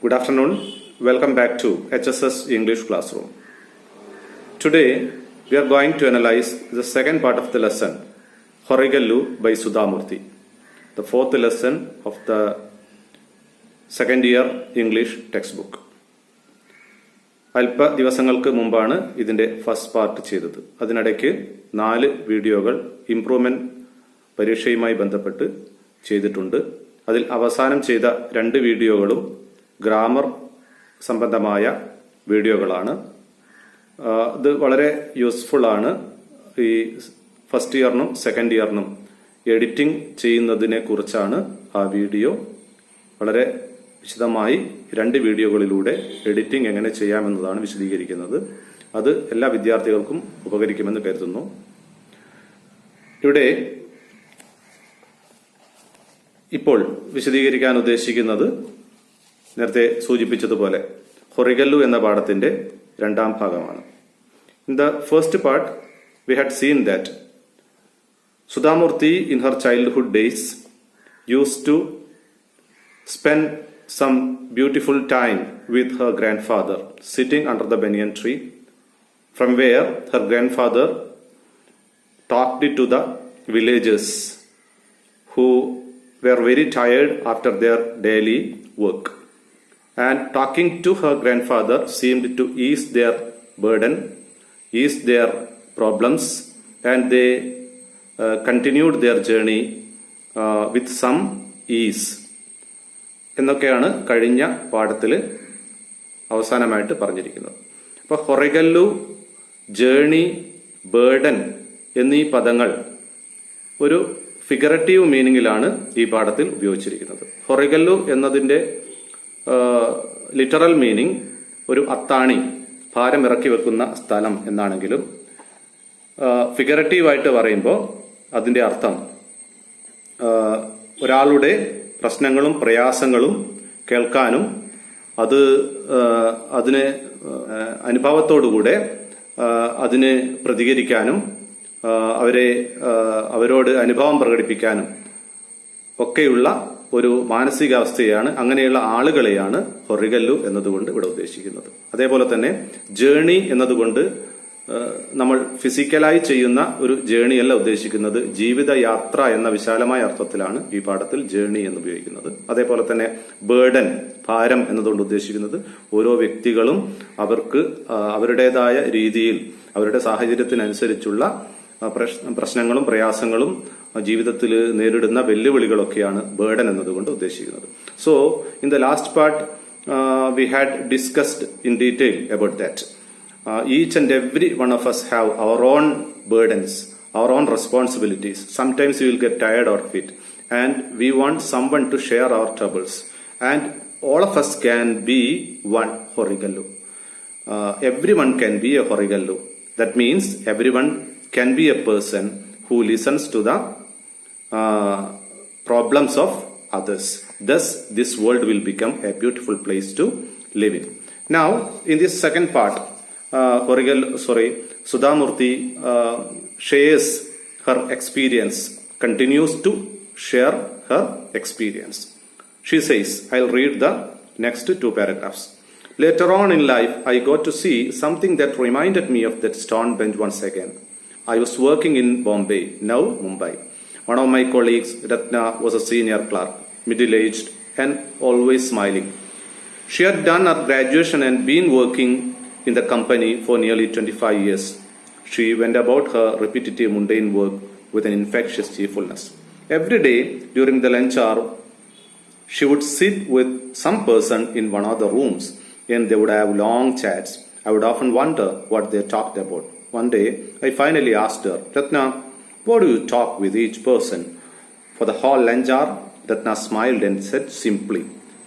Good afternoon. Welcome back to HSS English Classroom. Today we are going to analyze the second part of the lesson, Horigallu by Sudhamurthy, the fourth lesson of the second year English textbook. അല്പ ദിവസങ്ങൾക്ക് മുമ്പാണ് ഇതിൻ്റെ first part ചെയ്തത്. അതിനിടയ്ക്ക് 4 വീഡിയോകൾ improvement പരീക്ഷയുമായി ബന്ധപ്പെട്ട് ചെയ്തിട്ടുണ്ട്. അതിൽ അവസാനം ചെയ്ത 2 വീഡിയോകളും ഗ്രാമർ സംബന്ധമായ വീഡിയോകളാണ്. ഇത് വളരെ യൂസ്ഫുൾ ആണ്. ഈ ഫസ്റ്റ് ഇയറിനും സെക്കൻഡ് ഇയറിനും എഡിറ്റിംഗ് ചെയ്യുന്നതിനെ കുറിച്ചാണ് ആ വീഡിയോ. വളരെ വിശദമായി 2 വീഡിയോകളിലൂടെ എഡിറ്റിംഗ് എങ്ങനെ ചെയ്യാമെന്നതാണ് വിശദീകരിക്കുന്നത്. അത് എല്ലാ വിദ്യാർത്ഥികൾക്കും ഉപകരിക്കുമെന്ന് കരുതുന്നു. ഇവിടെ ഇപ്പോൾ വിശദീകരിക്കാൻ ഉദ്ദേശിക്കുന്നത് നേരത്തെ സൂചിപ്പിച്ചതുപോലെ ഹൊറിഗല്ലു എന്ന പാഠത്തിന്റെ 2ാം ഭാഗമാണ്. In the first part we had seen that Sudhamurthy in her childhood days used to spend some beautiful time with her grandfather sitting under the banyan tree, from where her grandfather talked to the villagers who were very tired after their daily work. And talking to her grandfather seemed to ease their burden, ease their problems, and they continued their journey with some ease. എന്നൊക്കെയാണ് കഴിഞ്ഞ പാഠത്തിൽ അവസാനമായിട്ട് പറഞ്ഞിരിക്കുന്നത്. അപ്പോൾ Horigallu, journey, burden എന്നീ പദങ്ങൾ ഒരു figurative മീനിങ്ങിലാണ് ഈ പാഠത്തിൽ ഉപയോഗിച്ചിരിക്കുന്നത്. ഹൊറിഗല്ലു എന്നതിൻ്റെ ലിറ്ററൽ മീനിങ് ഒരു അത്താണി, ഭാരം ഇറക്കി വെക്കുന്ന സ്ഥലം എന്നാണെങ്കിലും ഫിഗറേറ്റീവായിട്ട് പറയുമ്പോൾ അതിൻ്റെ അർത്ഥം ഒരാളുടെ പ്രശ്നങ്ങളും പ്രയാസങ്ങളും കേൾക്കാനും അതിന് അനുഭവത്തോടുകൂടെ അതിന് പ്രതികരിക്കാനും അവരോട് അനുഭവം പ്രകടിപ്പിക്കാനും ഒക്കെയുള്ള ഒരു മാനസികാവസ്ഥയാണ്. അങ്ങനെയുള്ള ആളുകളെയാണ് ഹൊറിഗല്ലു എന്നതുകൊണ്ട് ഇവിടെ ഉദ്ദേശിക്കുന്നത്. അതേപോലെ തന്നെ ജേണി എന്നതുകൊണ്ട് നമ്മൾ ഫിസിക്കലായി ചെയ്യുന്ന ഒരു ജേണിയല്ല ഉദ്ദേശിക്കുന്നത്, ജീവിതയാത്ര എന്ന വിശാലമായ അർത്ഥത്തിലാണ് ഈ പാഠത്തിൽ ജേണി എന്ന് ഉപയോഗിക്കുന്നത്. അതേപോലെ തന്നെ ബേർഡൻ, ഭാരം എന്നതുകൊണ്ട് ഉദ്ദേശിക്കുന്നത് ഓരോ വ്യക്തികളും അവർക്ക് അവരുടേതായ രീതിയിൽ അവരുടെ സാഹചര്യത്തിനനുസരിച്ചുള്ള പ്രശ്നങ്ങളും പ്രയാസങ്ങളും ജീവിതത്തിൽ നേരിടുന്ന വെല്ലുവിളികളൊക്കെയാണ് ബേർഡൻ എന്നതുകൊണ്ട് ഉദ്ദേശിക്കുന്നത്. So in the last part we had discussed in detail about that. Each and every one of us have our own burdens, our own responsibilities. Sometimes we will get tired out of it, and we want someone to share our troubles. And all of us can be one Horigallu. Everyone can be a Horigallu. That means everyone can be a person who listens to the problems of others. Thus, this world will become a beautiful place to live in. Now, in this second part, Sudhamurthy shares her experience, continues to share her experience. She says, I'll read the next 2 paragraphs. Later on in life, I got to see something that reminded me of that stone bench once again. I was working in Bombay, now Mumbai. One of my colleagues, Ratna, was a senior clerk, middle-aged and always smiling. She had done her graduation and been working in the company for nearly 25 years. She went about her repetitive mundane work with an infectious cheerfulness. Every day during the lunch hour, she would sit with some person in one of the rooms and they would have long chats. I would often wonder what they talked about. One day, I finally asked her, Ratna, what do you talk with each person? For the whole lunch hour, Ratna smiled and said simply,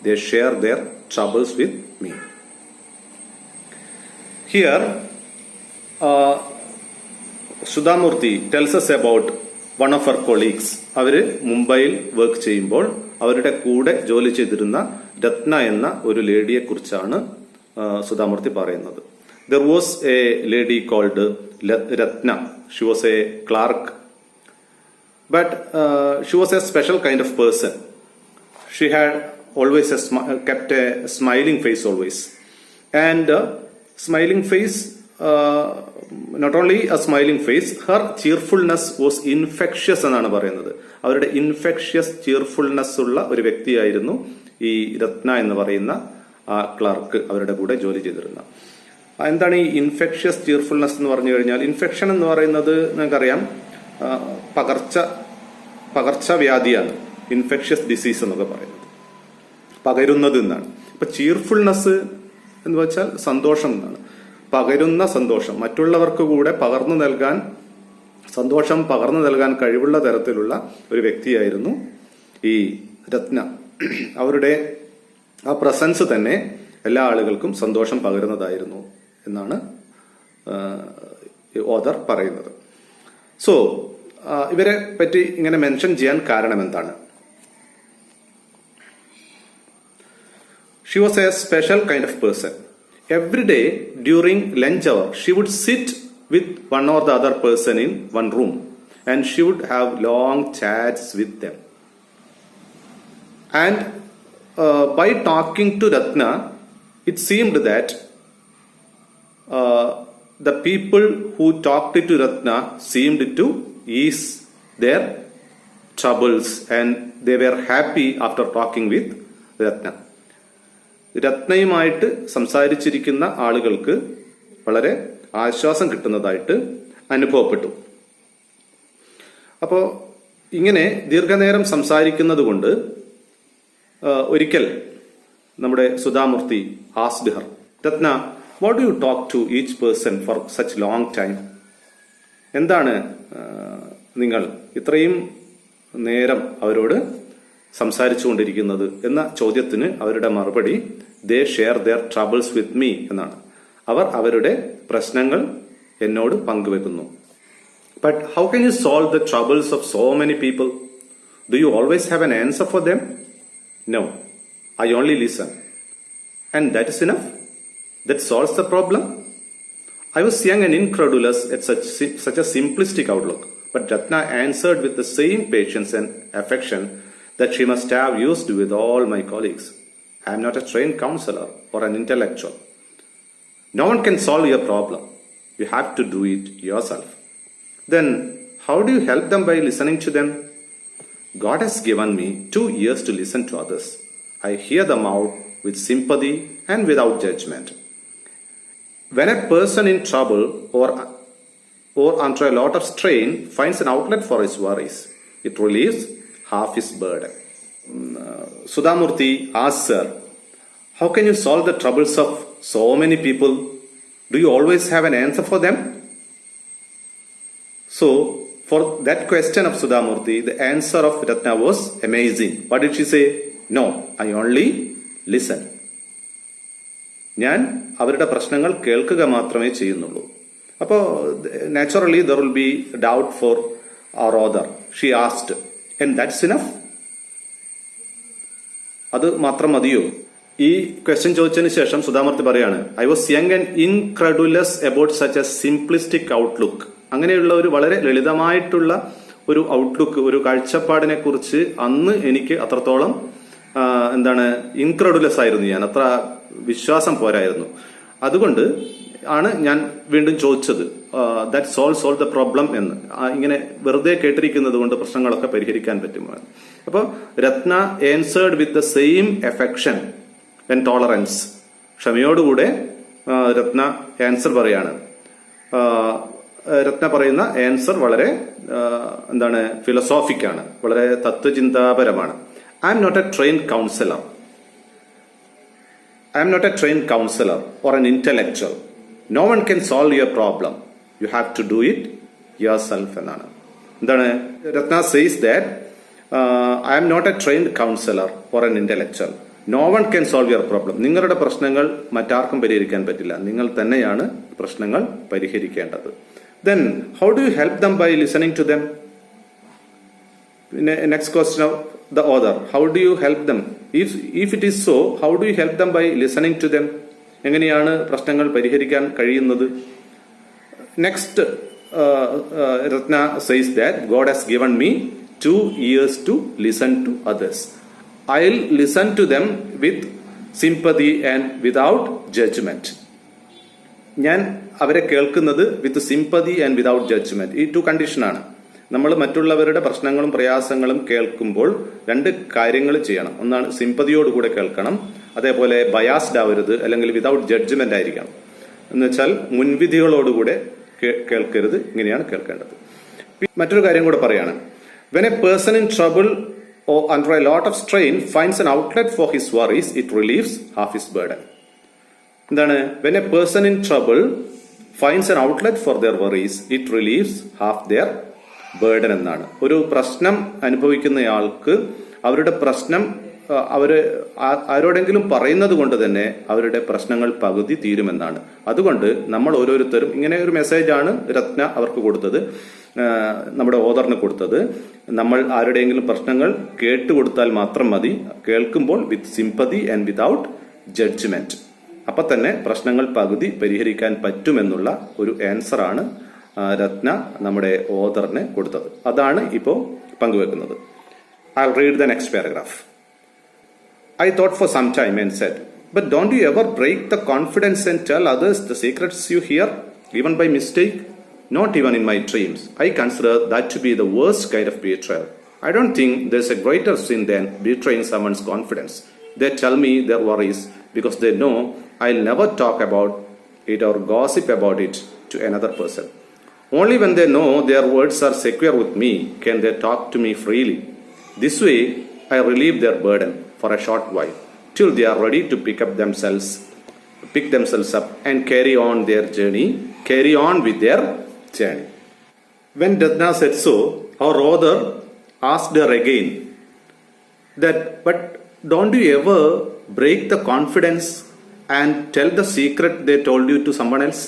they share their troubles with me. Here, Sudhamurthy tells us about one of her colleagues. അവർ മുംബൈയിൽ work ചെയ്യുമ്പോൾ അവരുടെ കൂടെ ജോലി ചെയ്തിരുന്ന രത്ന എന്ന ഒരു ലേഡിയെ കുറിച്ചാണ് സുധാമൂർത്തി പറയുന്നത്. there was a lady called Ratna. She was a clerk, but she was a special kind of person. She had always kept a smiling face always, and smiling face. Not only a smiling face, her cheerfulness was infectious എന്നാണ് പറയുന്നത്. അവരുടെ infectious cheerfulness ഉള്ള ഒരു വ്യക്തിയായിരുന്നു ഈ രത്ന എന്ന് പറയുന്ന ആ ക്ലർക്ക്, അവരുടെ കൂടെ ജോലി ചെയ്തിരുന്ന. എന്താണ് ഈ ഇൻഫെക്ഷ്യസ് cheerfulness എന്ന് പറഞ്ഞു കഴിഞ്ഞാൽ? ഇൻഫെക്ഷൻ എന്ന് പറയുന്നത് നിങ്ങൾക്കറിയാം പകർച്ചവ്യാധിയാണ്. ഇൻഫെക്ഷ്യസ് ഡിസീസ് എന്നൊക്കെ പറയുന്നത് പകരുന്നത് എന്നാണ്. ഇപ്പൊ cheerfulness എന്ന് വെച്ചാൽ സന്തോഷം എന്നാണ്. പകരുന്ന സന്തോഷം, മറ്റുള്ളവർക്ക് കൂടെ സന്തോഷം പകർന്നു നൽകാൻ കഴിവുള്ള തരത്തിലുള്ള ഒരു വ്യക്തിയായിരുന്നു ഈ രത്ന. അവരുടെ ആ പ്രസൻസ് തന്നെ എല്ലാ ആളുകൾക്കും സന്തോഷം പകരുന്നതായിരുന്നു എന്നാണ് ഓഥർ പറയുന്നത്. സോ ഇവരെ പറ്റി ഇങ്ങനെ മെൻഷൻ ചെയ്യാൻ കാരണം എന്താണ്? She was A special kind of person. Every day during lunch hour, she would sit with one or the other person in one room, and she would have long chats with them. And by talking to Ratna, it seemed that the people who talked to Ratna seemed to ease their troubles, and they were happy after talking with Ratna. രത്നയുമായിട്ട് സംസാരിച്ചിരിക്കുന്ന ആളുകൾക്ക് വളരെ ആശ്വാസം കിട്ടുന്നതായിട്ട് അനുഭവപ്പെട്ടു. അപ്പോൾ ഇങ്ങനെ ദീർഘനേരം സംസാരിക്കുന്നത് കൊണ്ട് ഒരിക്കൽ നമ്മുടെ Sudha Murty asked her, Ratna, what do you talk to each person for such long time? എന്താണ് നിങ്ങൾ ഇത്രയും നേരം അവരോട് സംസാരിച്ചുകൊണ്ടിരിക്കുന്നത് എന്ന ചോദ്യത്തിന് അവരുടെ മറുപടി, they share their troubles with me എന്നാണ്. അവർ അവരുടെ പ്രശ്നങ്ങൾ എന്നോട് പങ്കുവെക്കുന്നു. But how can you solve the troubles of so many people? Do you always have an answer for them? No, I only listen, and that is enough. That solves the problem. I was young and incredulous at such a simplistic outlook, but Ratna answered with the same patience and affection that she must have used with all my colleagues. I am not a trained counselor or an intellectual. No one can solve your problem. You have to do it yourself. Then, how do you help them? By listening to them. God has given me 2 ears to listen to others. I hear them out with sympathy and without judgment. When a person in trouble or under a lot of strain finds an outlet for his worries, it relieves half his burden. Sudhamurthy asked her, how can you solve the troubles of so many people? Do you always have an answer for them? So, for that question of Sudhamurthy, the answer of Ratna was amazing. What did she say? No, I only listen. ഞാൻ അവരുടെ പ്രശ്നങ്ങൾ കേൾക്കുക മാത്രമേ ചെയ്യുന്നുള്ളൂ. അപ്പോൾ naturally there will be doubt four our author. She asked, and that's enough? അത് മാത്രം മതിയോ? ഈ ക്വസ്റ്റ്യൻ ചോദിച്ചതിന് ശേഷം സുധാമൂർത്തി പറയാണ്, I was young and ഇൻക്രെഡുലസ് about such A simplistic outlook. അങ്ങനെയുള്ള ഒരു വളരെ ലളിതമായിട്ടുള്ള ഒരു ഔട്ട്ലുക്ക്, ഒരു കാഴ്ചപ്പാടിനെ കുറിച്ച് അന്ന് എനിക്ക് അത്രത്തോളം ഇൻക്രെഡുലസ് ആയിരുന്നു. ഞാൻ അത്ര വിശ്വാസം പോരായിരുന്നു. അതുകൊണ്ട് ആണ് ഞാൻ വീണ്ടും ചോദിച്ചത്, ദാറ്റ് സോൾവ് ദ പ്രോബ്ലം എന്ന്. ഇങ്ങനെ വെറുതെ കേട്ടിരിക്കുന്നത് കൊണ്ട് പ്രശ്നങ്ങളൊക്കെ പരിഹരിക്കാൻ പറ്റുമോ? അപ്പോൾ Ratna answered with the same affection and tolerance. ക്ഷമയോടുകൂടെ രത്ന ആൻസർ പറയാണ്. രത്ന പറയുന്ന ആൻസർ വളരെ ഫിലോസോഫിക്കാണ്, വളരെ തത്വചിന്താപരമാണ്. I am not a trained counselor. I am not a trained counselor or an intellectual. No one can solve your problem. You have to do it yourself എന്നാണ്. രത്ന says that I am not a trained counselor or an intellectual. No one can solve your problem. നിങ്ങളുടെ പ്രശ്നങ്ങൾ മറ്റാർക്കും പരിഹരിക്കാൻ പറ്റില്ല. നിങ്ങൾ തന്നെയാണ് പ്രശ്നങ്ങൾ പരിഹരിക്കേണ്ടത്. Then how do you help them? By listening to them. Next question of the author, how do you help them? If it is so, how do you help them? By listening to them. എങ്ങനെയാണ് പ്രശ്നങ്ങൾ പരിഹരിക്കാൻ കഴിയുന്നത്? Next Ratna says that God has given me 2 ears to listen to others. I'll listen to them with sympathy and without judgment. ഞാൻ അവരെ കേൾക്കുന്നത് വിത്ത് sympathy and without judgement. ഈ 2 കണ്ടീഷനാണ്. നമ്മൾ മറ്റുള്ളവരുടെ പ്രശ്നങ്ങളും പ്രയാസങ്ങളും കേൾക്കുമ്പോൾ 2 കാര്യങ്ങൾ ചെയ്യണം. ഒന്നാണ് സിമ്പതിയോടുകൂടെ കേൾക്കണം, അതേപോലെ ബയാസ്ഡ് ആവരുത്, അല്ലെങ്കിൽ വിതൗട്ട് ജഡ്ജ്മെന്റ് ആയിരിക്കണം. എന്ന് വെച്ചാൽ മുൻവിധികളോടുകൂടെ കേൾക്കരുത്. ഇങ്ങനെയാണ് കേൾക്കേണ്ടത്. മറ്റൊരു കാര്യം കൂടെ പറയാണ്. When a person in trouble or under a lot of strain finds an outlet for his worries, it relieves half his burden. എന്താണ്? When a person in trouble finds an outlet for their worries, it relieves half their burden എന്നാണ്. ഒരു പ്രശ്നം അനുഭവിക്കുന്നയാൾക്ക് അവരുടെ പ്രശ്നം അവര് ആരോടെങ്കിലും പറയുന്നത് കൊണ്ട് തന്നെ അവരുടെ പ്രശ്നങ്ങൾ പകുതി തീരുമെന്നാണ്. അതുകൊണ്ട് നമ്മൾ ഓരോരുത്തരും, ഇങ്ങനെ ഒരു മെസ്സേജാണ് രത്ന അവർക്ക് കൊടുത്തത്, നമ്മുടെ ഓദറിന് കൊടുത്തത്. നമ്മൾ ആരുടെയെങ്കിലും പ്രശ്നങ്ങൾ കേട്ടുകൊടുത്താൽ മാത്രം മതി. കേൾക്കുമ്പോൾ വിത്ത് സിമ്പതി ആൻഡ് വിതൗട്ട് ജഡ്ജ്മെന്റ്. അപ്പൊ തന്നെ പ്രശ്നങ്ങൾ പകുതി പരിഹരിക്കാൻ പറ്റുമെന്നുള്ള ഒരു ആൻസറാണ് രത്ന നമ്മുടെ ഓദറിന് കൊടുത്തത്. അതാണ് ഇപ്പോൾ പങ്കുവെക്കുന്നത്. I'll read the next paragraph. I thought for some time and said, but don't you ever break the confidence and tell others the secrets you hear, even by mistake? Not even in my dreams. I consider that to be the worst kind of betrayal. I don't think there's a greater sin than betraying someone's confidence. They tell me their worries because they know I'll never talk about it or gossip about it to another person. Only when they know their words are secure with me can they talk to me freely. This way, I relieve their burden for a short while, till they are ready to pick themselves up and carry on with their journey. When Ratna said so, our author asked her again that, but don't you ever break the confidence and tell the secret they told you to someone else?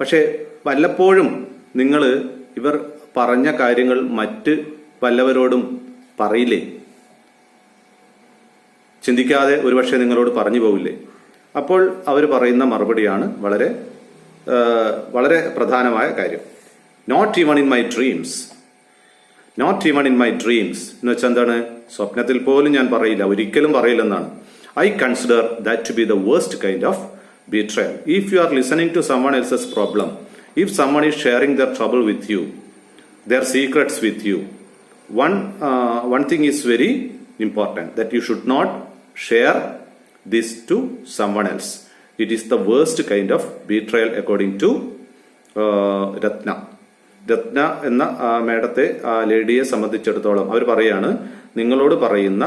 പക്ഷെ വല്ലപ്പോഴും നിങ്ങൾ ഇവർ പറഞ്ഞ കാര്യങ്ങൾ മറ്റ് വല്ലവരോടും പറയില്ലേ? ചിന്തിക്കാതെ ഒരുപക്ഷെ നിങ്ങളോട് പറഞ്ഞു പോവില്ലേ? അപ്പോൾ അവർ പറയുന്ന മറുപടിയാണ് വളരെ വളരെ പ്രധാനമായ കാര്യം. Not even in my dreams. Not even in my dreams എന്ന് വെച്ചാൽ എന്താണ്? സ്വപ്നത്തിൽ പോലും ഞാൻ പറയില്ല, ഒരിക്കലും പറയില്ലെന്നാണ്. I consider that to be the worst kind of betrayal. If you are listening to someone else's problem, if someone is sharing their trouble with you, their secrets with you, one thing is very important, that you should not share this to someone else. It is the worst kind of betrayal according to രത്ന എന്ന മേഡത്തെ, ലേഡിയെ സംബന്ധിച്ചിടത്തോളം അവർ പറയാണ്, നിങ്ങളോട് പറയുന്ന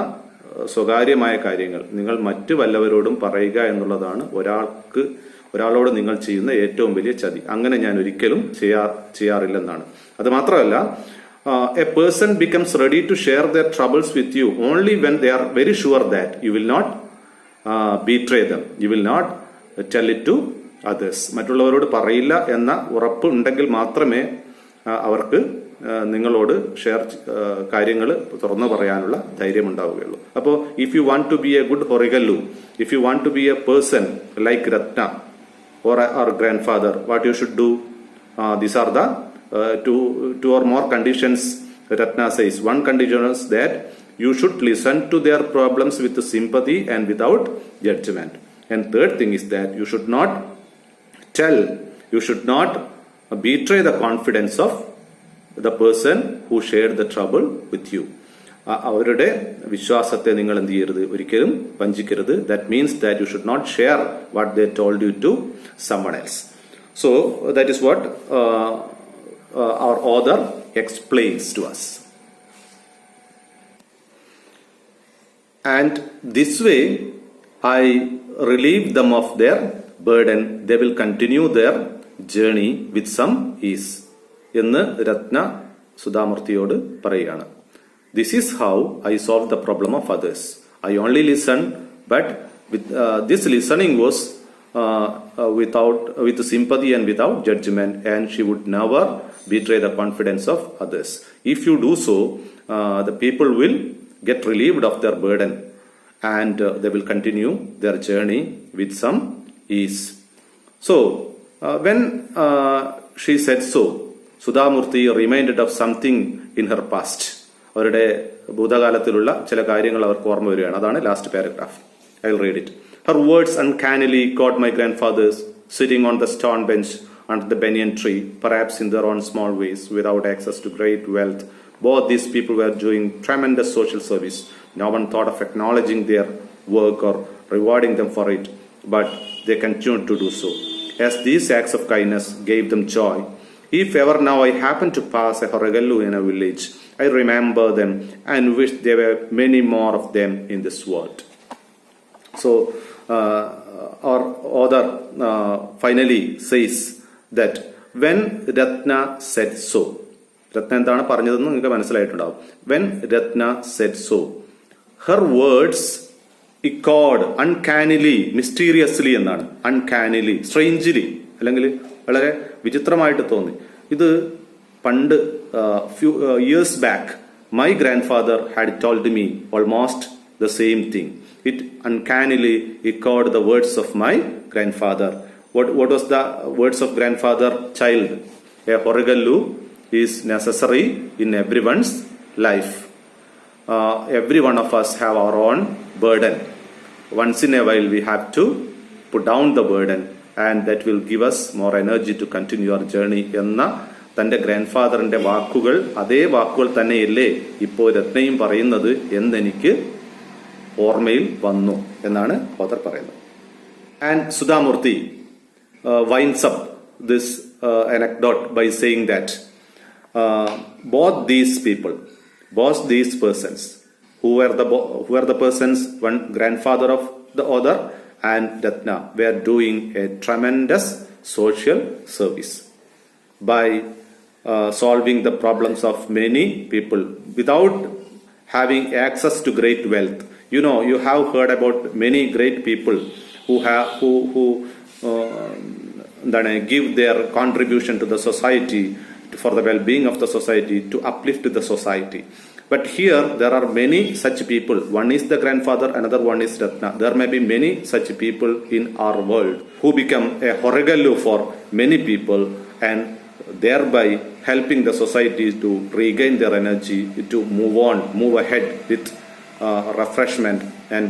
സ്വകാര്യമായ കാര്യങ്ങൾ നിങ്ങൾ മറ്റു വല്ലവരോടും പറയുക എന്നുള്ളതാണ് ഒരാളോട് നിങ്ങൾ ചെയ്യുന്ന ഏറ്റവും വലിയ ചതി. അങ്ങനെ ഞാൻ ഒരിക്കലും ചെയ്യാറില്ലെന്നാണ്. അത് മാത്രമല്ല, a person becomes ready to share their troubles with you only when they are very sure that you will not betray them, you will not tell it to others. മറ്റുള്ളവരോട് പറയില്ല എന്ന ഉറപ്പ് ഉണ്ടെങ്കിൽ മാത്രമേ അവർക്ക് നിങ്ങളോട് കാര്യങ്ങൾ തുറന്നു പറയാനുള്ള ധൈര്യം ഉണ്ടാവുകയുള്ളൂ. അപ്പോൾ if you want to be a good ഹൊറിഗല്ലു, if you want to be a person like Ratna or our grandfather, what you should do? These are the two or more conditions Ratna says. One condition is that you should listen to their problems with sympathy and without judgment. And third thing is that you should not betray the confidence of the person who shared the trouble with you. അവരുടെ വിശ്വാസത്തെ നിങ്ങൾ എന്ത് ചെയ്യരുത്? ഒരിക്കലും വഞ്ചിക്കരുത്. That means that you should not share what they told you to someone else. So that is what our author explains to us. And this way I relieve them of their burden. They will continue their journey with some ease. എന്ന് രത്ന സുധാമൂർത്തിയോട് പറയുകയാണ്. This is how I solve the problem of others. I only listen, but this listening was with sympathy and without judgment, and she would never betray the confidence of others. If you do so, the people will get relieved of their burden. and they will continue their journey with some ease. So, when she said so, Sudhamurti reminded of something in her past. അവരുടെ ഭൂതകാലത്തിലുള്ള ചില കാര്യങ്ങൾ അവർക്ക് ഓർമ്മ വരികയാണ്. അതാണ് last paragraph. I will read it. Her words uncannily caught my grandfathers sitting on the stone bench under the banyan tree, perhaps in their own small ways, without access to great wealth. Both these people were doing tremendous social service. No one thought of acknowledging their work or rewarding them for it, but they continued to do so, as these acts of kindness gave them joy. If ever now I happen to pass a Horigallu in a village, I remember them and wish there were many more of them in this world. So, our author finally says that when Ratna said so, Ratna എന്താണ് പറഞ്ഞതെന്ന് നിങ്ങൾക്ക് മനസ്സിലായിട്ടുണ്ടാവും. When Ratna said so, her words echoed uncannily, mysteriously എന്നാണ്. Uncannily, strangely, അല്ലെങ്കിൽ വളരെ വിചിത്രമായിട്ട് തോന്നി. ഇത് പണ്ട് few years back my grandfather had told me almost the same thing. It uncannily echoed the words of my grandfather. What was the words of grandfather? Child, a Horigallu is necessary in everyone's life. Every one of us have our own burden. Once in a while we have to put down the burden, and that will give us more energy to continue our journey. എന്ന തന്റെ ഗ്രാൻഡ്ഫാദറിന്റെ വാക്കുകൾ അതേ വാക്കുകൾ തന്നെയല്ലേ ഇപ്പോൾ രത്നയും പറയുന്നത് എന്നെനിക്ക് ഓർമ്മയിൽ വന്നു എന്നാണ് ഓതർ പറയുന്നത്. And Sudha Murty winds up this anecdote by saying that both these persons who were the persons, one grandfather of the other and Ratna, were doing a tremendous social service by solving the problems of many people without having access to great wealth. You know, you have heard about many great people who give their contribution to the society, for the well-being of the society, to uplift the society. But here there are many such people. One is the grandfather, another one is Ratna. There may be many such people in our world who become a Horigallu for many people, and thereby helping the society to regain their energy, to move ahead with refreshment and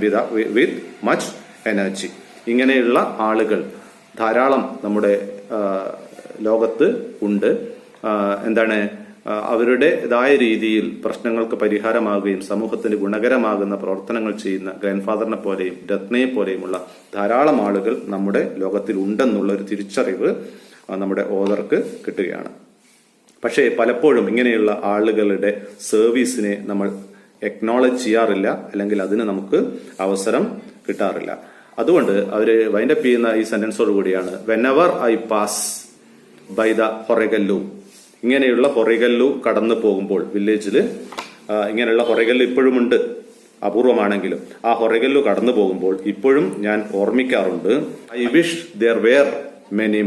with much energy. ഇങ്ങനെയുള്ള ആളുകൾ ധാരാളം നമ്മുടെ ലോകത്ത് ഉണ്ട്. അവരുടേതായ രീതിയിൽ പ്രശ്നങ്ങൾക്ക് പരിഹാരമാകുകയും സമൂഹത്തിന് ഗുണകരമാകുന്ന പ്രവർത്തനങ്ങൾ ചെയ്യുന്ന ഗ്രാൻഡ്ഫാദറിനെ പോലെയും രത്നയെ പോലെയുമുള്ള ധാരാളം ആളുകൾ നമ്മുടെ ലോകത്തിൽ ഉണ്ടെന്നുള്ള ഒരു തിരിച്ചറിവ് നമ്മുടെ ഓതർക്ക് കിട്ടുകയാണ്. പക്ഷേ പലപ്പോഴും ഇങ്ങനെയുള്ള ആളുകളുടെ സർവീസിനെ നമ്മൾ എക്നോളജ് ചെയ്യാറില്ല, അല്ലെങ്കിൽ അതിന് നമുക്ക് അവസരം കിട്ടാറില്ല. അതുകൊണ്ട് അവര് വൈൻഡപ്പ് ചെയ്യുന്ന ഈ സെന്റൻസോട് കൂടിയാണ് whenever I pass by the ഹൊറിഗല്ലു. ഇങ്ങനെയുള്ള ഹൊറിഗല്ലു കടന്നു പോകുമ്പോൾ, വില്ലേജിൽ ഇങ്ങനെയുള്ള ഹൊറിഗല്ലു ഇപ്പോഴും ഉണ്ട്, അപൂർവമാണെങ്കിലും ആ ഹൊറിഗല്ലു കടന്നു പോകുമ്പോൾ ഇപ്പോഴും ഞാൻ ഓർമ്മിക്കാറുണ്ട്, I wish there were many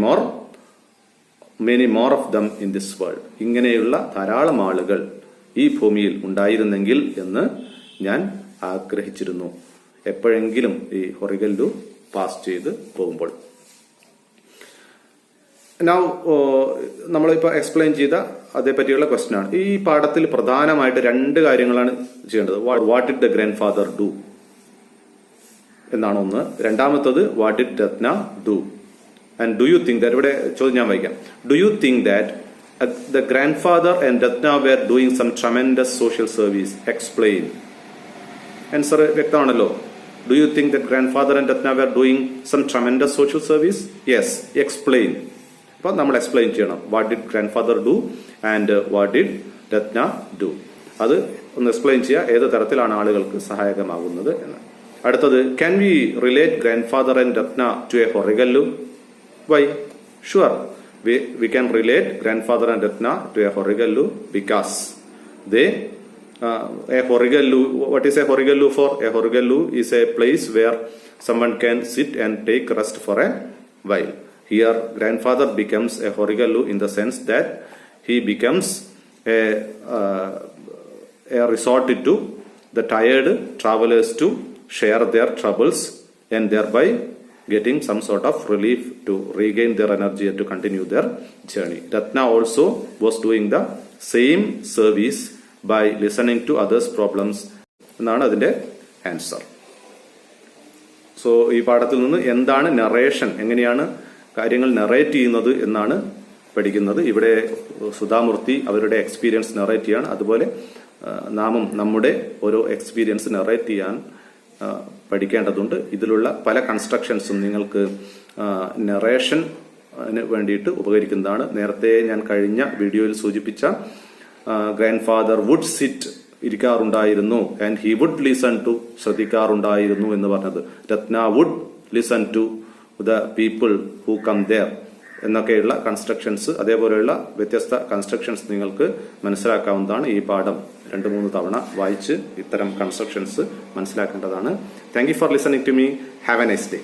more of them in this world. ഇങ്ങനെയുള്ള ധാരാളം ആളുകൾ ഈ ഭൂമിയിൽ ഉണ്ടായിരുന്നെങ്കിൽ എന്ന് ഞാൻ ആഗ്രഹിച്ചിരുന്നു എപ്പോഴെങ്കിലും ഈ ഹൊറിഗല്ലു പാസ് ചെയ്ത് പോകുമ്പോൾ. നമ്മളിപ്പോൾ എക്സ്പ്ലെയിൻ ചെയ്ത അതേപറ്റിയുള്ള ക്വസ്റ്റ്യൻ ആണ്. ഈ പാഠത്തിൽ പ്രധാനമായിട്ട് രണ്ട് കാര്യങ്ങളാണ് ചെയ്യേണ്ടത്. What did the grand father do എന്നാണ് ഒന്ന്. രണ്ടാമത്തത് what did Ratna do. And do you think that, ഇവിടെ ചോദ്യം ഞാൻ വായിക്കാം. Do you think that the grandfather and Ratna were doing some tremendous social service? Explain. Answer വ്യക്തമാണല്ലോ. Do you think that grandfather and Ratna were doing some tremendous social service? Yes. Explain. അപ്പോൾ നമ്മൾ explain ചെയ്യണം. What did grandfather do and what did Ratna do? അത് ഒന്ന് explain ചെയ്യുക, ഏത് തരത്തിലാണ് ആളുകൾക്ക് സഹായകമാകുന്നത് എന്ന്. അടുത്തത്, can we relate grandfather and Ratna to a Horigallu? Why? Sure. We can relate grandfather and Ratna to a Horigallu because they a Horigallu. What is a Horigallu for? A Horigallu is a place where someone can sit and take rest for a while. Here, grandfather becomes a Horigallu in the sense that he becomes a resort to the tired travelers to share their troubles and thereby getting some sort of relief to regain their energy and to continue their journey. Ratna also was doing the same service by listening to others' problems. എന്നാണ് അതിന്റെ answer. So ഈ പാഠത്തിൽ നിന്ന് എന്താണ് narration, എങ്ങനെയാണ് കാര്യങ്ങൾ narrate ചെയ്യുന്നത് എന്നാണ് പഠിക്കുന്നത്. ഇവിടെ സുധാമൂർത്തി അവരുടെ എക്സ്പീരിയൻസ് നറേറ്റ് ചെയ്യാണ്. അതുപോലെ നാമും നമ്മുടെ ഓരോ എക്സ്പീരിയൻസ് നറേറ്റ് ചെയ്യാൻ പഠിക്കേണ്ടതുണ്ട്. ഇതിലുള്ള പല കൺസ്ട്രക്ഷൻസും നിങ്ങൾക്ക് നറേഷന് വേണ്ടിയിട്ട് ഉപകരിക്കുന്നതാണ്. നേരത്തെ ഞാൻ കഴിഞ്ഞ വീഡിയോയിൽ സൂചിപ്പിച്ച ഗ്രാൻഡ് ഫാദർ വുഡ് സിറ്റ്, ഇരിക്കാറുണ്ടായിരുന്നു, and he would listen to, ശ്രദ്ധിക്കാറുണ്ടായിരുന്നു എന്ന് പറഞ്ഞത്. Ratna would listen to the people who come there എന്നൊക്കെയുള്ള കൺസ്ട്രക്ഷൻസ്, അതേപോലെയുള്ള വ്യത്യസ്ത കൺസ്ട്രക്ഷൻസ് നിങ്ങൾക്ക് മനസ്സിലാക്കാവുന്നതാണ്. ഈ പാഠം 2-3 തവണ വായിച്ച് ഇത്തരം കൺസ്ട്രക്ഷൻസ് മനസ്സിലാക്കേണ്ടതാണ്. Thank you for listening to me. Have a nice day.